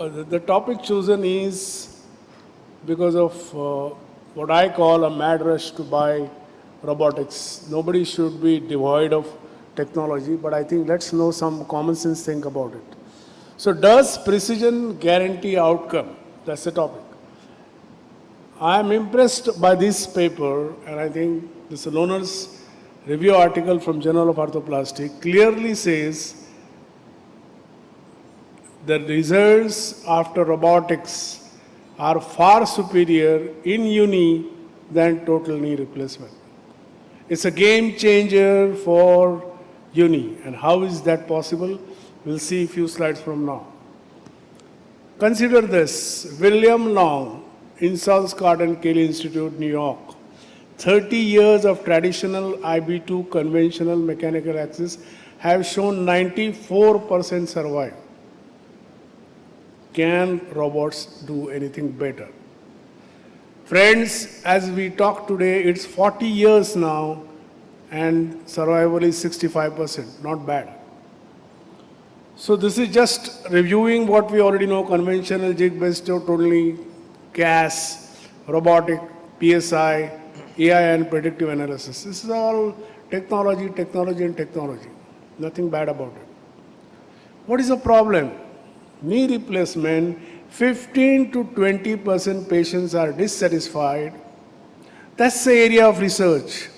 the topic chosen is because of what I call a mad rush to buy robotics. Nobody should be devoid of technology, but I think let's know some common sense thing about it. So does precision guarantee outcome? That's the topic. I am impressed by this paper, and I think this Loner's review article from Journal of Arthroplasty clearly says the results after robotics are far superior in uni than total knee replacement. It's a game changer for uni. And how is that possible? We'll see a few slides from now. Consider this. William Long, Insall-Scott and Kelly Institute, New York. 30 years of traditional IB2 conventional mechanical access have shown 94% survive. Can robots do anything better? Friends, as we talk today, it's 40 years now and survival is 65%, not bad. So this is just reviewing what we already know, conventional, jig-based, totally, CAS, robotic, PSI, AI and predictive analysis. This is all technology, technology and technology. Nothing bad about it. What is the problem? Knee replacement, 15 to 20% patients are dissatisfied. That's the area of research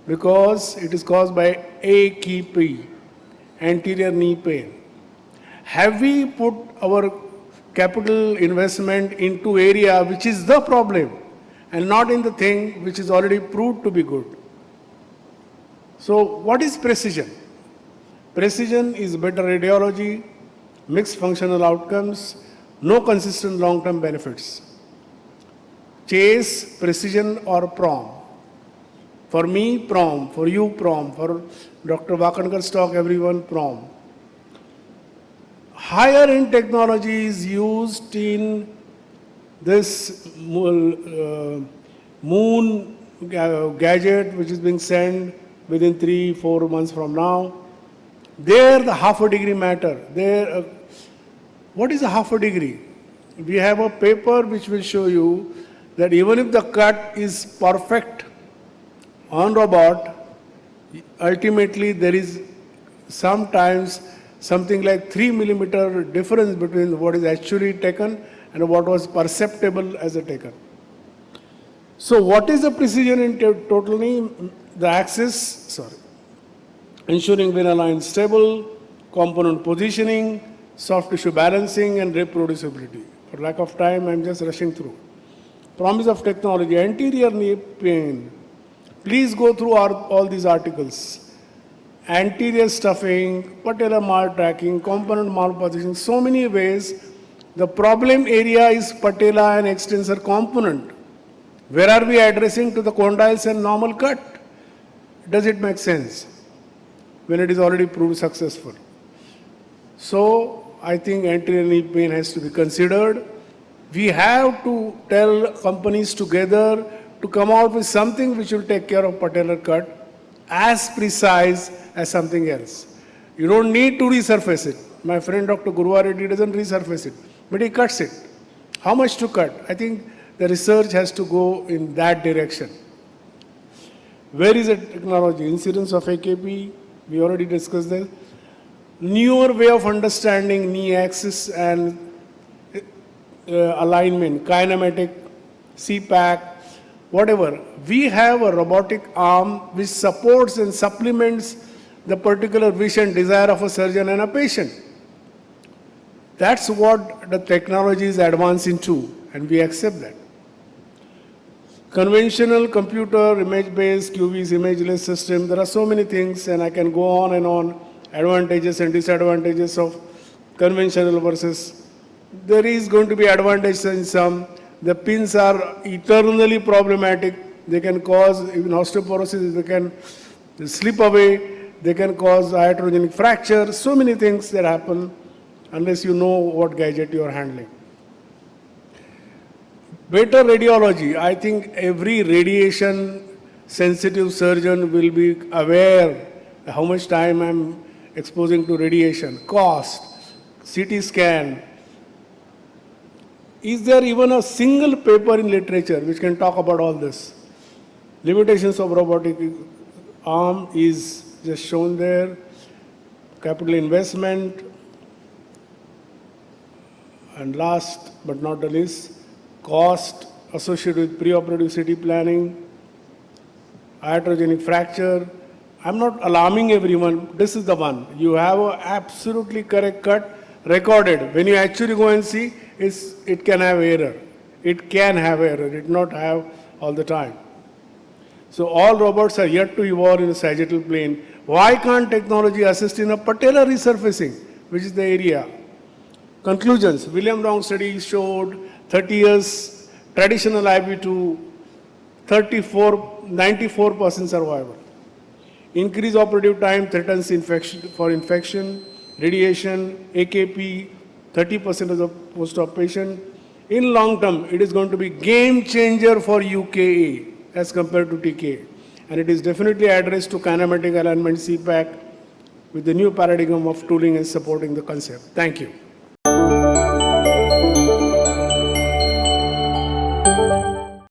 because it is caused by AKP, anterior knee pain. Have we put our capital investment into area which is the problem and not in the thing which is already proved to be good? So what is precision? Precision is better radiology, mixed functional outcomes, no consistent long-term benefits. Chase, precision or PROM. For me, PROM. For you, PROM. For Dr. Wakankar's talk, everyone, PROM. Higher end technology is used in this moon gadget which is being sent within 3-4 months from now. There the half a degree matter. There, what is a half a degree? We have a paper which will show you that even if the cut is perfect on robot, ultimately there is sometimes something like 3 millimeter difference between what is actually taken and what was perceptible as a taken. So what is the precision in total knee? The axis, ensuring vein line stable, component positioning, soft tissue balancing and reproducibility. For lack of time, I'm just rushing through. Promise of technology, anterior knee pain. Please go through all these articles. Anterior stuffing, patellar mal-tracking, component malpositioning, so many ways. The problem area is patella and extensor component. Where are we addressing to the condyles and normal cut? Does it make sense when it is already proved successful? So I think anterior knee pain has to be considered. We have to tell companies together to come out with something which will take care of patellar cut as precise as something else. You don't need to resurface it. My friend Dr. Guruvareddy doesn't resurface it, but he cuts it. How much to cut? I think the research has to go in that direction. Where is the technology? Incidence of AKP, we already discussed that. Newer way of understanding knee axis and alignment, kinematic, CPAC, whatever. We have a robotic arm which supports and supplements the particular wish and desire of a surgeon and a patient. That's what the technology is advancing to, and we accept that. Conventional computer, image-based, QV's imageless system, there are so many things, and I can go on and on, advantages and disadvantages of conventional versus. There is going to be advantages in some. The pins are eternally problematic. They can cause even osteoporosis, they can slip away, they can cause iatrogenic fracture, so many things that happen unless you know what gadget you are handling. Better radiology. I think every radiation sensitive surgeon will be aware how much time I'm exposing to radiation. Cost, CT scan, Is there even a single paper in literature which can talk about all this? Limitations of robotic arm is just shown there. Capital investment. And last but not the least, cost associated with preoperative CT planning, iatrogenic fracture. I'm not alarming everyone. This is the one. You have an absolutely correct cut recorded. When you actually go and see, it can have error. It can have error. It not have all the time. So all robots are yet to evolve in the sagittal plane. Why can't technology assist in a patellar resurfacing, which is the area? Conclusions. William Long study showed 30 years traditional IB to 94% survival. Increased operative time threatens infection, radiation, AKP, 30% of the post-op patient. In long term, it is going to be game changer for UKA as compared to TK. And it is definitely addressed to kinematic alignment CPAC with the new paradigm of tooling and supporting the concept. Thank you.